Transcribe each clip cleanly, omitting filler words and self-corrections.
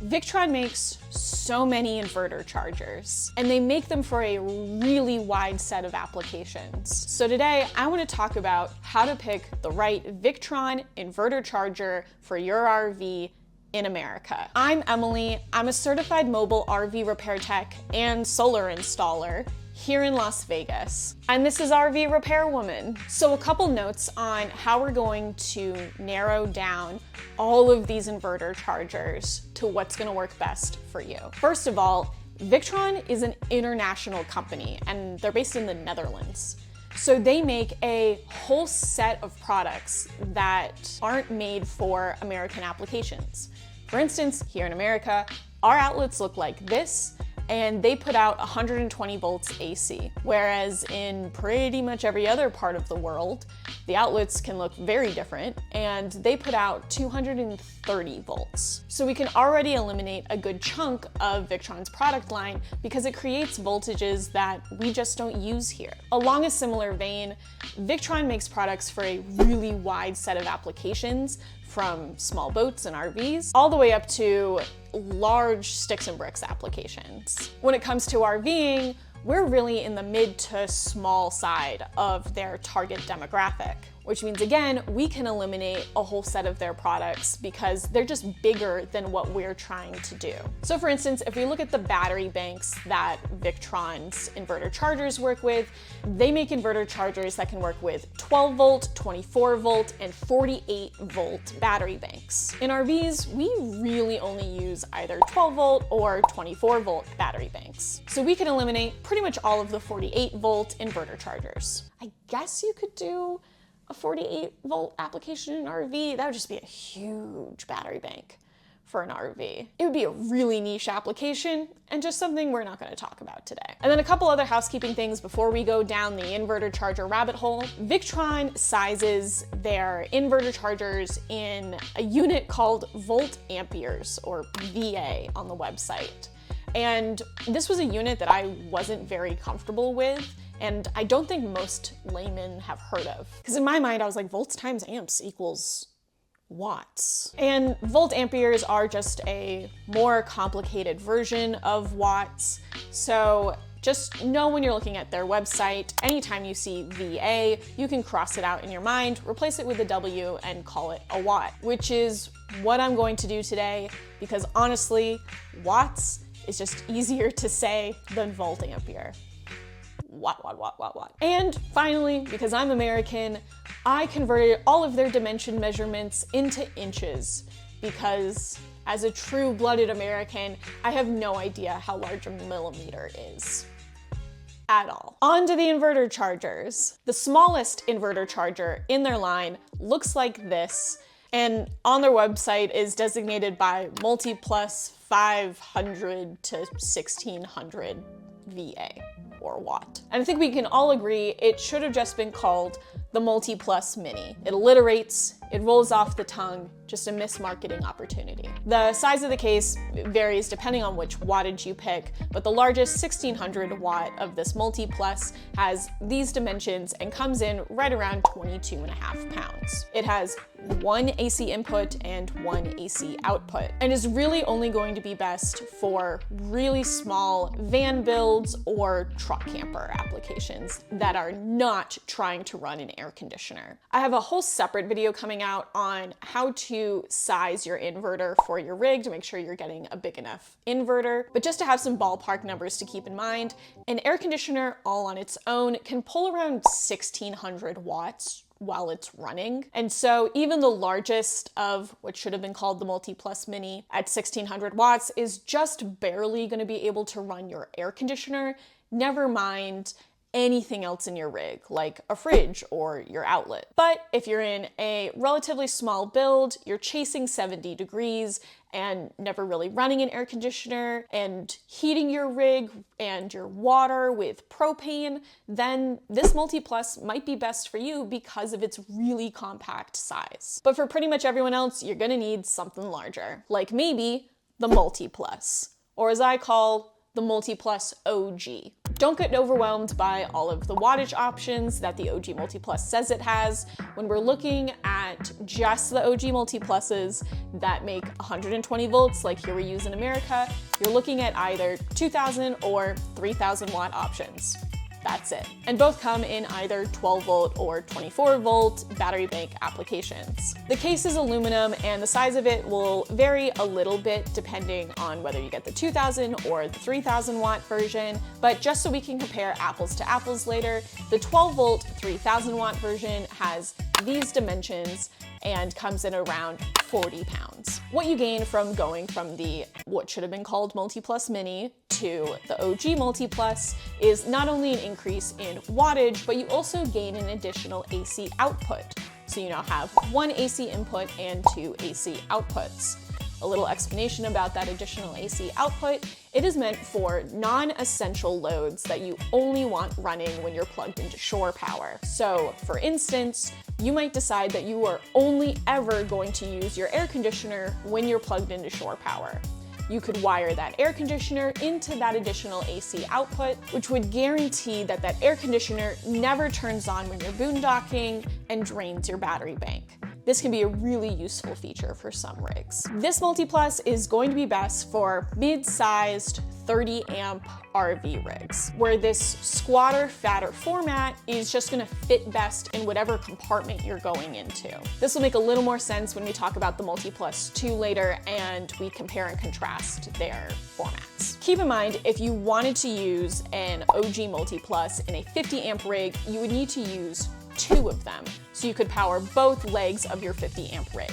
Victron makes so many inverter chargers, and they make them for a really wide set of applications. So today, I want to talk about how to pick the right Victron inverter charger for your RV in America. I'm Emily. I'm a certified mobile RV repair tech and solar installer here in Las Vegas. And this is RV Repair Woman. So a couple notes on how we're going to narrow down all of these inverter chargers to what's gonna work best for you. First of all, Victron is an international company and they're based in the Netherlands. So they make a whole set of products that aren't made for American applications. For instance, here in America, our outlets look like this, and they put out 120 volts AC, whereas in pretty much every other part of the world, the outlets can look very different, and they put out 230 volts. So we can already eliminate a good chunk of Victron's product line because it creates voltages that we just don't use here. Along a similar vein, Victron makes products for a really wide set of applications, from small boats and RVs all the way up to large sticks and bricks applications. When it comes to RVing, we're really in the mid to small side of their target demographic, which means again, we can eliminate a whole set of their products because they're just bigger than what we're trying to do. So for instance, if we look at the battery banks that Victron's inverter chargers work with, they make inverter chargers that can work with 12 volt, 24 volt, and 48 volt battery banks. In RVs, we really only use either 12 volt or 24 volt battery banks. So we can eliminate pretty much all of the 48 volt inverter chargers. I guess you could do a 48 volt application in an RV. That would just be a huge battery bank for an RV. It would be a really niche application and just something we're not going to talk about today. And then a couple other housekeeping things before we go down the inverter charger rabbit hole. Victron sizes their inverter chargers in a unit called volt amperes, or VA, on the website. And this was a unit that I wasn't very comfortable with, and I don't think most laymen have heard of. Because in my mind, I was like, volts times amps equals watts. And volt amperes are just a more complicated version of watts. So just know when you're looking at their website, anytime you see VA, you can cross it out in your mind, replace it with a W, and call it a watt, which is what I'm going to do today, because honestly, watts is just easier to say than volt ampere. Watt, watt, watt, watt, watt. And finally, because I'm American, I converted all of their dimension measurements into inches because as a true-blooded American, I have no idea how large a millimeter is at all. On to the inverter chargers. The smallest inverter charger in their line looks like this, and on their website is designated by Multiplus 500 to 1600 VA or watt. And I think we can all agree it should have just been called the Multiplus Mini. It alliterates, it rolls off the tongue, just a mismarketing opportunity. The size of the case varies depending on which wattage you pick, but the largest 1600 watt of this Multiplus has these dimensions and comes in right around 22.5 pounds. It has one AC input and one AC output, and is really only going to be best for really small van builds or truck camper applications that are not trying to run an air conditioner. I have a whole separate video coming out on how to size your inverter for your rig to make sure you're getting a big enough inverter. But just to have some ballpark numbers to keep in mind, an air conditioner all on its own can pull around 1600 watts while it's running. And so even the largest of what should have been called the Multiplus Mini at 1600 watts is just barely going to be able to run your air conditioner, never mind anything else in your rig, like a fridge or your outlet. But if you're in a relatively small build, you're chasing 70 degrees and never really running an air conditioner and heating your rig and your water with propane, then this Multiplus might be best for you because of its really compact size. But for pretty much everyone else, you're gonna need something larger, like maybe the Multiplus, or as I call the Multiplus OG. Don't get overwhelmed by all of the wattage options that the OG Multiplus says it has. When we're looking at just the OG Multipluses that make 120 volts, like here we use in America, you're looking at either 2000 or 3000 watt options. That's it. And both come in either 12 volt or 24 volt battery bank applications. The case is aluminum and the size of it will vary a little bit depending on whether you get the 2000 or the 3000 watt version, but just so we can compare apples to apples later, the 12 volt 3000 watt version has these dimensions and comes in around 40 pounds. What you gain from going from the what should have been called Multiplus Mini to the OG Multiplus is not only an increase in wattage, but you also gain an additional AC output. So you now have one AC input and two AC outputs. A little explanation about that additional AC output: it is meant for non-essential loads that you only want running when you're plugged into shore power. So for instance, you might decide that you are only ever going to use your air conditioner when you're plugged into shore power. You could wire that air conditioner into that additional AC output, which would guarantee that that air conditioner never turns on when you're boondocking and drains your battery bank. This can be a really useful feature for some rigs. This Multiplus is going to be best for mid-sized 30 amp RV rigs, where this squatter fatter format is just gonna fit best in whatever compartment you're going into. This will make a little more sense when we talk about the Multiplus 2 later and we compare and contrast their formats. Keep in mind, if you wanted to use an OG Multiplus in a 50 amp rig, you would need to use 2 of them, so you could power both legs of your 50 amp rig.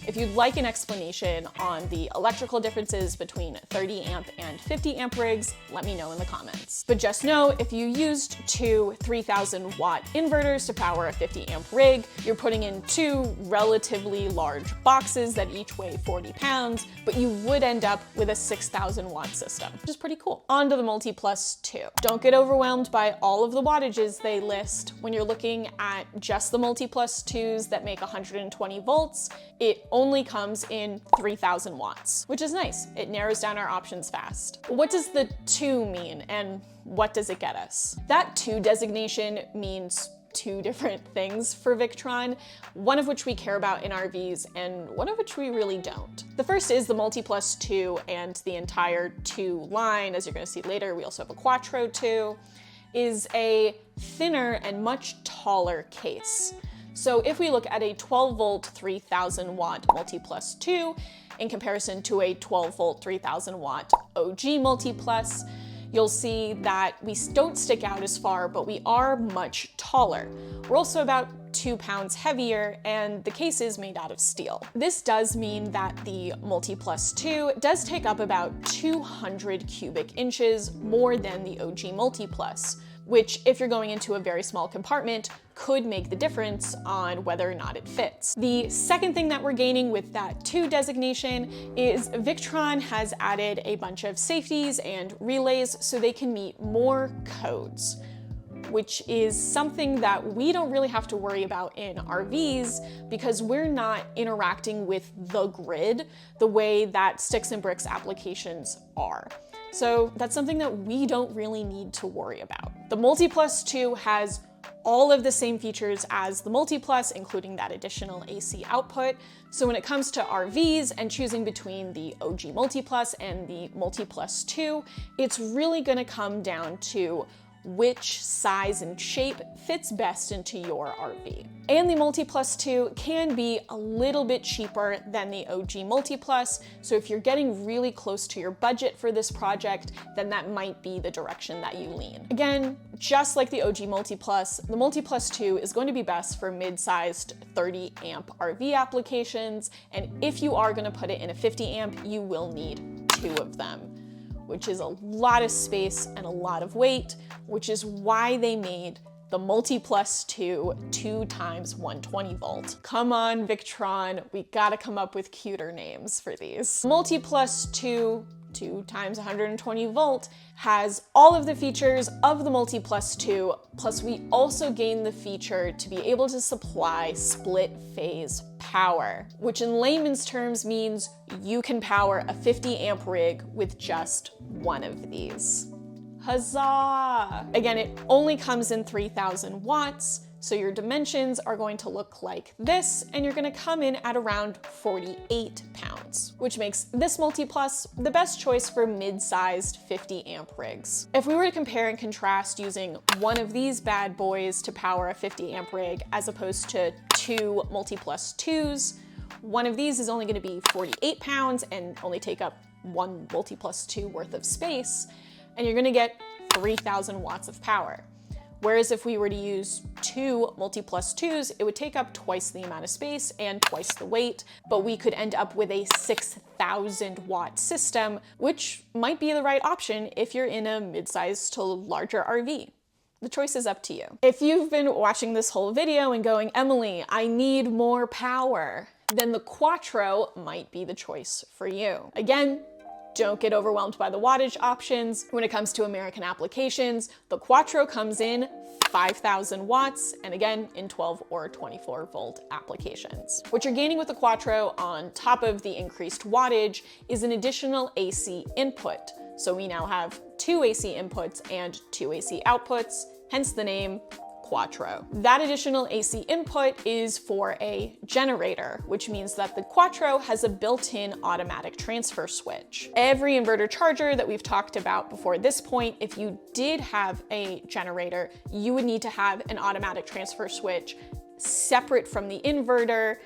If you'd like an explanation on the electrical differences between 30 amp and 50 amp rigs, let me know in the comments. But just know, if you used 2 3000 watt inverters to power a 50 amp rig, you're putting in 2 relatively large boxes that each weigh 40 pounds, but you would end up with a 6000 watt system, which is pretty cool. On to the Multiplus 2. Don't get overwhelmed by all of the wattages they list. When you're looking at just the Multiplus 2s that make 120 volts, it only comes in 3000 watts, which is nice. It narrows down our options fast. What does the 2 mean, and what does it get us? That 2 designation means 2 different things for Victron, one of which we care about in RVs and one of which we really don't. The first is the Multiplus 2 and the entire 2 line. As you're gonna see later, we also have a Quattro 2, is a thinner and much taller case. So if we look at a 12 volt 3000 watt Multiplus 2 in comparison to a 12 volt 3000 watt OG Multiplus, you'll see that we don't stick out as far, but we are much taller. We're also about 2 pounds heavier, and the case is made out of steel. This does mean that the Multiplus 2 does take up about 200 cubic inches more than the OG Multiplus, which, if you're going into a very small compartment, could make the difference on whether or not it fits. The second thing that we're gaining with that 2 designation is Victron has added a bunch of safeties and relays so they can meet more codes, which is something that we don't really have to worry about in RVs because we're not interacting with the grid the way that sticks and bricks applications are. So that's something that we don't really need to worry about. The Multiplus 2 has all of the same features as the Multiplus, including that additional AC output. So when it comes to RVs and choosing between the OG Multiplus and the Multiplus 2, it's really gonna come down to which size and shape fits best into your RV. And the Multiplus 2 can be a little bit cheaper than the OG Multiplus, so if you're getting really close to your budget for this project, then that might be the direction that you lean. Again, just like the OG Multiplus, the Multiplus 2 is going to be best for mid-sized 30 amp RV applications, and if you are going to put it in a 50 amp, you will need 2 of them, which is a lot of space and a lot of weight, which is why they made the Multiplus 2 2 times 120 volt. Come on, Victron, we gotta come up with cuter names for these. Multiplus 2 2 times 120 volt has all of the features of the Multiplus 2, plus we also gain the feature to be able to supply split phase power, which in layman's terms means you can power a 50 amp rig with just one of these. Huzzah! Again, it only comes in 3,000 watts, so your dimensions are going to look like this, and you're gonna come in at around 48 pounds, which makes this Multiplus the best choice for mid-sized 50 amp rigs. If we were to compare and contrast using one of these bad boys to power a 50 amp rig as opposed to two Multiplus 2s, one of these is only gonna be 48 pounds and only take up one Multiplus 2 worth of space, and you're gonna get 3,000 watts of power. Whereas if we were to use two Multiplus 2s, it would take up twice the amount of space and twice the weight, but we could end up with a 6,000 watt system, which might be the right option if you're in a mid-sized to larger RV. The choice is up to you. If you've been watching this whole video and going, Emily, I need more power, then the Quattro might be the choice for you. Again, don't get overwhelmed by the wattage options. When it comes to American applications, the Quattro comes in 5,000 watts, and again, in 12 or 24 volt applications. What you're gaining with the Quattro on top of the increased wattage is an additional AC input. So we now have two AC inputs and two AC outputs, hence the name Quattro. That additional AC input is for a generator, which means that the Quattro has a built-in automatic transfer switch. Every inverter charger that we've talked about before this point, if you did have a generator, you would need to have an automatic transfer switch separate from the inverter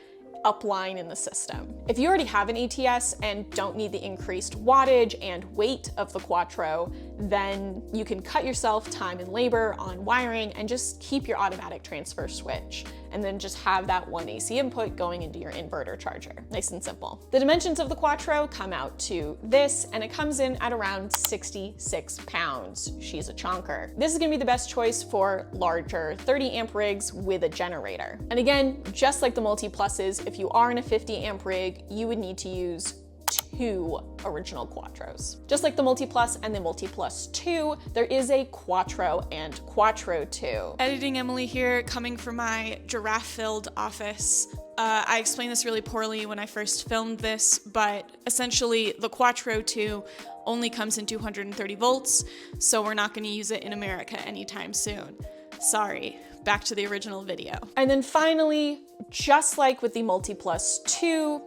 upline in the system. If you already have an ATS and don't need the increased wattage and weight of the Quattro, then you can cut yourself time and labor on wiring and just keep your automatic transfer switch, and then just have that one AC input going into your inverter charger. Nice and simple. The dimensions of the Quattro come out to this, and it comes in at around 66 pounds. She's a chonker. This is gonna be the best choice for larger 30 amp rigs with a generator. And again, just like the Multipluses, if you are in a 50 amp rig, you would need to use two original Quattros. Just like the Multiplus and the Multiplus 2, there is a Quattro and Quattro 2. Editing Emily here, coming from my giraffe-filled office. I explained this really poorly when I first filmed this, but essentially the Quattro 2 only comes in 230 volts, so we're not going to use it in America anytime soon. Sorry. Back to the original video. And then finally, just like with the Multiplus 2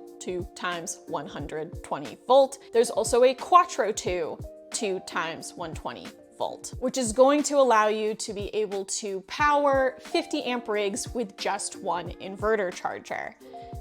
times 120 volt, there's also a Quattro 2 times 120 volt, which is going to allow you to be able to power 50 amp rigs with just one inverter charger.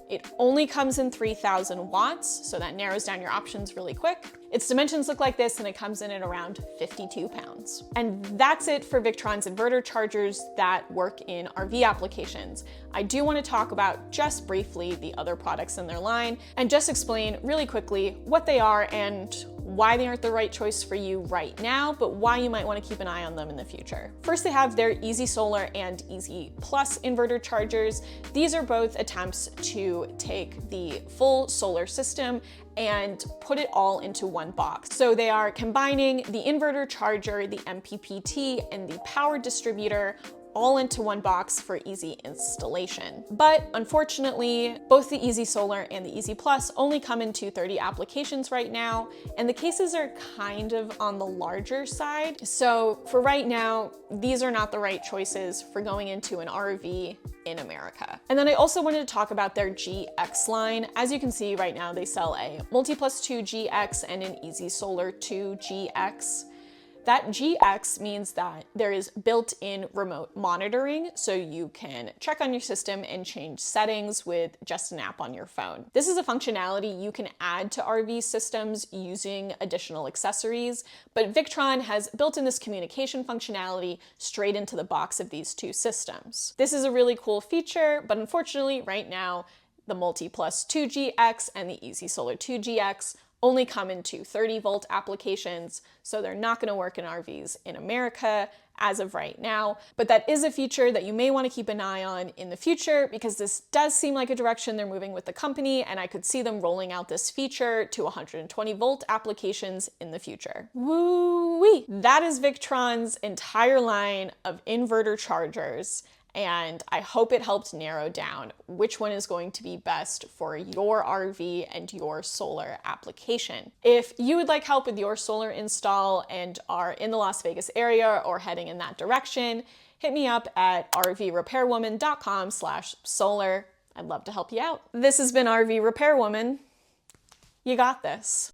It only comes in 3,000 watts, so that narrows down your options really quick. Its dimensions look like this, and it comes in at around 52 pounds. And that's it for Victron's inverter chargers that work in RV applications. I do want to talk about just briefly the other products in their line and just explain really quickly what they are and why they aren't the right choice for you right now, but why you might want to keep an eye on them in the future. First, they have their Easysolar and Easyplus inverter chargers. These are both attempts to take the full solar system and put it all into one box. So they are combining the inverter charger, the MPPT, and the power distributor all into one box for easy installation. But unfortunately, both the Easysolar and the Easyplus only come in 230 applications right now, and the cases are kind of on the larger side. So for right now, these are not the right choices for going into an RV in America. And then I also wanted to talk about their GX line. As you can see right now, they sell a Multiplus 2 GX and an Easysolar 2 GX. That GX means that there is built-in remote monitoring, so you can check on your system and change settings with just an app on your phone. This is a functionality you can add to RV systems using additional accessories, but Victron has built in this communication functionality straight into the box of these two systems. This is a really cool feature, but unfortunately right now, the Multiplus 2 GX and the Easysolar 2 GX only come in 230 volt applications, so they're not gonna work in RVs in America as of right now. But that is a feature that you may wanna keep an eye on in the future, because this does seem like a direction they're moving with the company, and I could see them rolling out this feature to 120 volt applications in the future. Woo-wee! That is Victron's entire line of inverter chargers. And I hope it helped narrow down which one is going to be best for your RV and your solar application. If you would like help with your solar install and are in the Las Vegas area or heading in that direction, hit me up at rvrepairwoman.com/solar. I'd love to help you out. This has been RV Repairwoman. You got this.